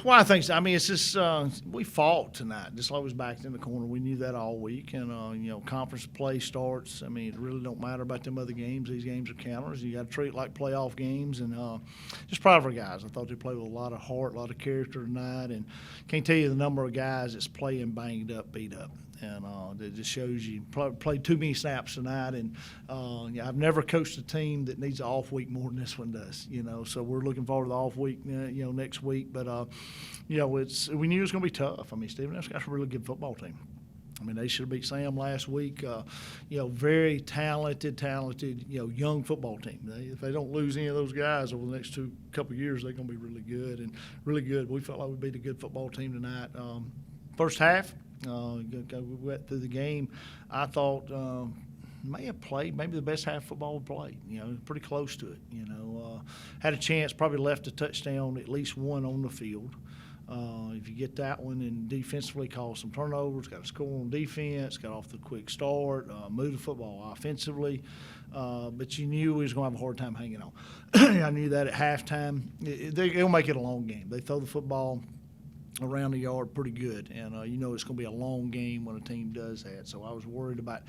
Well, I think so. I mean, it's just we fought tonight, just like we was backed in the corner. We knew that all week, and conference play starts. I mean, it really don't matter about them other games. These games are counters. You got to treat it like playoff games, and just proud of our guys. I thought they played with a lot of heart, a lot of character tonight, and can't tell you the number of guys that's playing banged up, beat up. And it just shows you played too many snaps tonight. And I've never coached a team that needs an off week more than this one does. So we're looking forward to the off week, next week. But we knew it was going to be tough. I mean, Stephen F's got a really good football team. I mean, they should have beat Sam last week. Very talented, young football team. If they don't lose any of those guys over the next couple of years, they're going to be really good and really good. We felt like we beat a good football team tonight. First half. We went through the game. I thought may have played maybe the best half of football we played. Pretty close to it. Had a chance, probably left a touchdown, at least one on the field. If you get that one and defensively caused some turnovers, got to score on defense, got off the quick start, moved the football offensively. But you knew we was going to have a hard time hanging on. I knew that at halftime. They'll make it a long game. They throw the football around the yard pretty good, and it's going to be a long game when a team does that. So I was worried about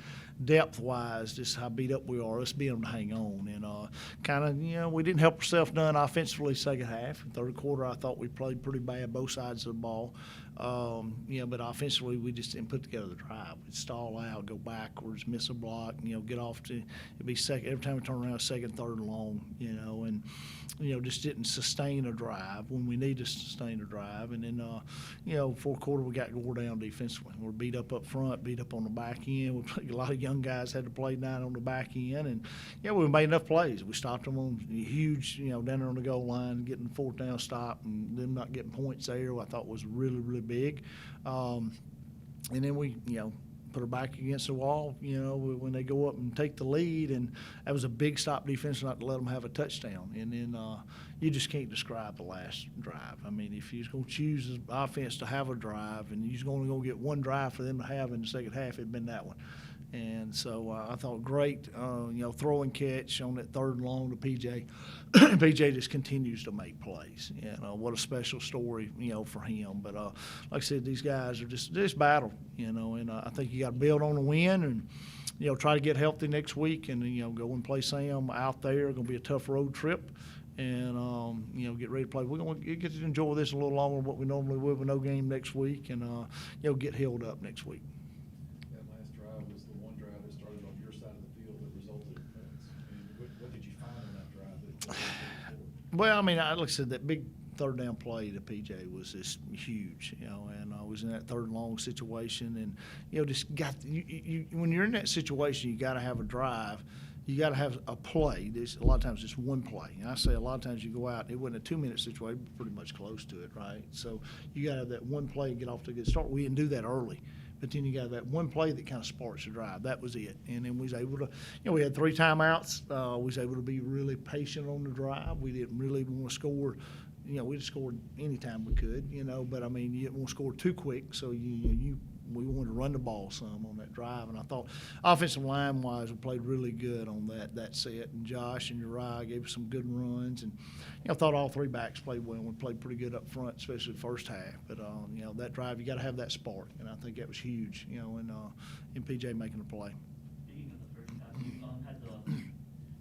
depth-wise, just how beat up we are. Let's be able to hang on, and we didn't help ourselves none offensively second half. Third quarter, I thought we played pretty bad both sides of the ball. But offensively, we just didn't put together the drive. We'd stall out, go backwards, miss a block, get off to it'd be second every time we turn around, second, third, and long, and just didn't sustain a drive when we need to sustain a drive. And then fourth quarter we got wore down defensively. We're beat up front, beat up on the back end. A lot of young guys had to play down on the back end, and we made enough plays. We stopped them on huge, down there on the goal line, getting the fourth down stop, and them not getting points there. I thought was really, really big. And then we, put her back against the wall, when they go up and take the lead. And that was a big stop defense not to let them have a touchdown. And then you just can't describe the last drive. I mean, if you're going to choose the offense to have a drive and you're only going to get one drive for them to have in the second half, it'd been that one. And so I thought great, throw and catch on that third and long to PJ. PJ just continues to make plays. What a special story, for him. But like I said, these guys are just battle, and I think you got to build on the win and, try to get healthy next week and, go and play Sam out there. It's going to be a tough road trip. And, get ready to play. We're going to get to enjoy this a little longer than what we normally would with no game next week and, get healed up next week. Well, I mean, like I said, that big third down play to PJ was just huge, and I was in that third and long situation, and just got when you're in that situation, you got to have a drive, you got to have a play. There's a lot of times just one play. And I say a lot of times you go out, it wasn't a 2-minute situation, pretty much close to it, right? So you got to have that one play and get off to a good start. We didn't do that early. But then you got that one play that kind of sparks the drive. That was it. And then we was able to, we had 3 timeouts. We was able to be really patient on the drive. We didn't really want to score. We just scored any time we could, But, I mean, you didn't want to score too quick. So, we wanted to run the ball some on that drive. And I thought offensive line-wise, we played really good on that set. And Josh and Uriah gave us some good runs. And, I thought all 3 backs played well. We played pretty good up front, especially the first half. But, that drive, you got to have that spark. And I think that was huge, and PJ making a play. Speaking of the first half,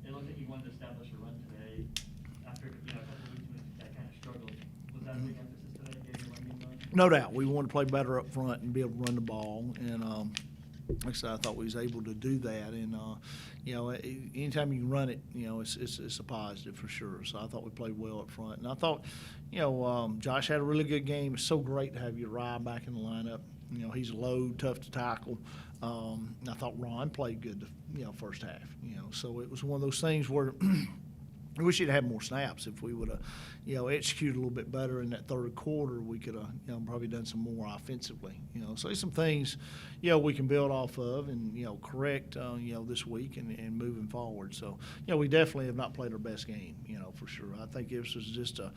it looked like you wanted to establish a run today. After a couple of weeks when that kind of struggled, was that a big emphasis today, getting a running run? No doubt. We wanted to play better up front and be able to run the ball. And, like I said, I thought we was able to do that. And, anytime you can run it, it's a positive for sure. So I thought we played well up front. And I thought, Josh had a really good game. It's so great to have Uriah back in the lineup. He's low, tough to tackle. I thought Ron played good, first half. So it was one of those things where I wish he'd had more snaps. If we would have, executed a little bit better in that third quarter, we could have, probably done some more offensively. So there's some things, we can build off of and, correct, this week and moving forward. So, we definitely have not played our best game, for sure. I think this was just a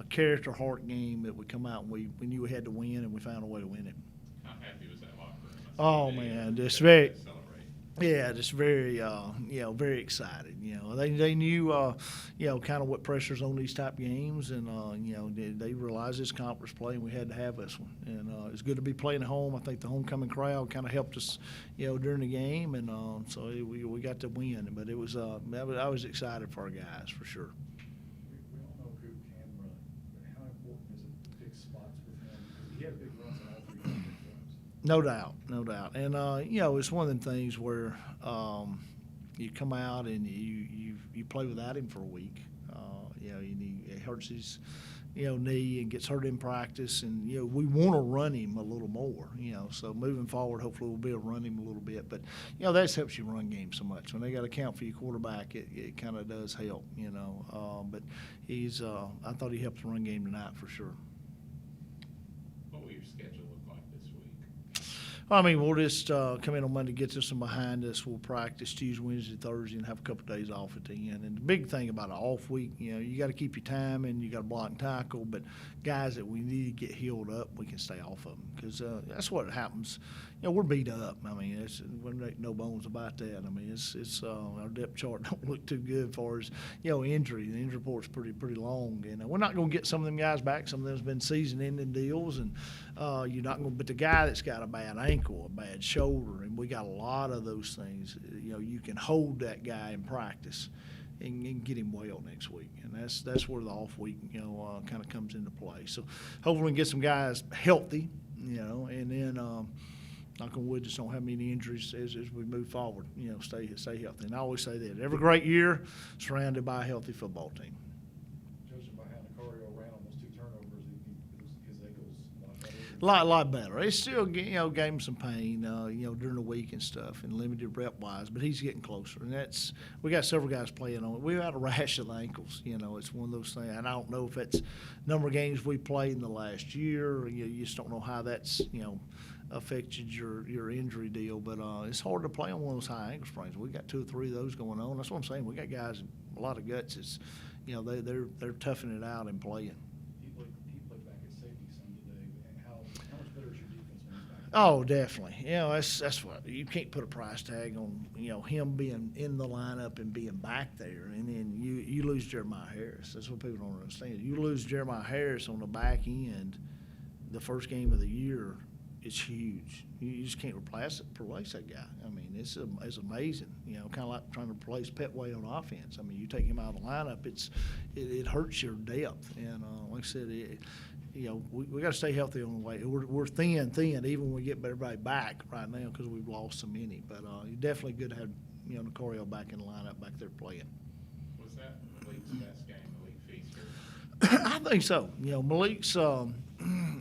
character heart game that we come out and we knew we had to win and we found a way to win it. How happy was that locker room? Oh man, just very. Yeah, just very, very excited. They knew, kind of what pressure's on these type games, and they realized this conference play, and we had to have this one. And it's good to be playing at home. I think the homecoming crowd kind of helped us, during the game, and so we got to win. But it was, I was excited for our guys for sure. We all know Coop can run, but how important is it to pick spots with him? Because he had big runs in all three games. No doubt, no doubt. And, it's one of them things where you come out and you play without him for a week. He hurts his, knee and gets hurt in practice. And, we want to run him a little more, So moving forward, hopefully we'll be able to run him a little bit. But, that helps you run games so much. When they got to count for your quarterback, it kind of does help, But I thought he helped the run game tonight for sure. What will your schedule look like this week? I mean, we'll just come in on Monday, get this one behind us. We'll practice Tuesday, Wednesday, Thursday, and have a couple of days off at the end. And the big thing about an off week, you got to keep your time and you got to block and tackle. But guys that we need to get healed up, we can stay off of them because that's what happens. We're beat up. I mean, we make no bones about that. I mean, it's our depth chart don't look too good as far as injury. The injury report's pretty long, and we're not going to get some of them guys back. Some of them's been season-ending deals, and you're not going. But the guy that's got a bad ankle, a bad shoulder, and we got a lot of those things. You can hold that guy in practice and get him well next week, and that's where the off week kind of comes into play. So hopefully we can get some guys healthy, and then. Knock on wood, just don't have many injuries as we move forward. Stay healthy. And I always say that every great year, surrounded by a healthy football team. Judging by how Nicario ran on those 2 turnovers, his ankle's a lot better. Lot better. It still gave him some pain, during the week and stuff, and limited rep wise. But he's getting closer, and we got several guys playing on it. We've had a rash of ankles. It's one of those things. And I don't know if that's number of games we played in the last year. You just don't know how that's affected your injury deal, but it's hard to play on one of those high ankle sprains. We got 2 or 3 of those going on. That's what I'm saying. We got guys, a lot of guts. It's they're toughing it out and playing. He played back at safety some today. How much better is your defense when he's back? Oh, definitely. That's what you can't put a price tag on. Him being in the lineup and being back there, and then you lose Jeremiah Harris. That's what people don't understand. You lose Jeremiah Harris on the back end, the first game of the year. It's huge. You just can't replace that guy. I mean, it's amazing. Kind of like trying to replace Petway on offense. I mean, you take him out of the lineup, it hurts your depth. And like I said, we got to stay healthy on the way. We're thin, even when we get everybody back right now because we've lost so many. But definitely good to have Nicario back in the lineup back there playing. Was that Malik's best game, Malik Feaster? I think so. Malik's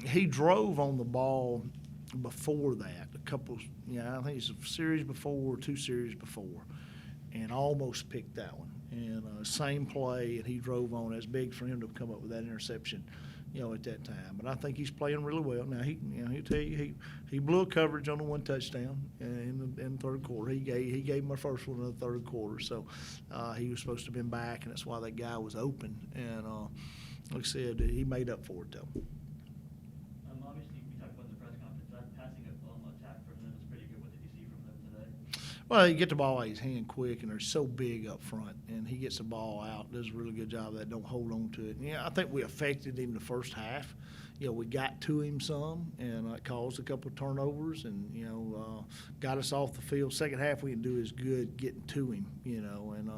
he drove on the ball before that, a couple, I think it's a series before, 2 series before, and almost picked that one. And same play, and he drove on. It's big for him to come up with that interception, at that time. But I think he's playing really well. Now he'll tell you he blew a coverage on the 1 touchdown in the third quarter. He gave him a first one in the third quarter, so he was supposed to have been back, and that's why that guy was open. And like I said, he made up for it though. Obviously, we talked about the press conference. That passing attack from them is pretty good. What did you see from them today? Well, you get the ball out of his hand quick, and they're so big up front, and he gets the ball out, does a really good job of that, don't hold on to it. And, I think we affected him the first half. We got to him some, and it caused a couple of turnovers and, got us off the field. Second half, we didn't do as good getting to him, and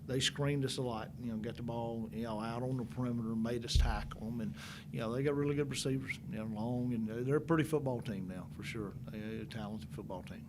they screened us a lot, got the ball, out on the perimeter, made us tackle them. And, they got really good receivers, long, and they're a pretty football team now, for sure. They're a talented football team.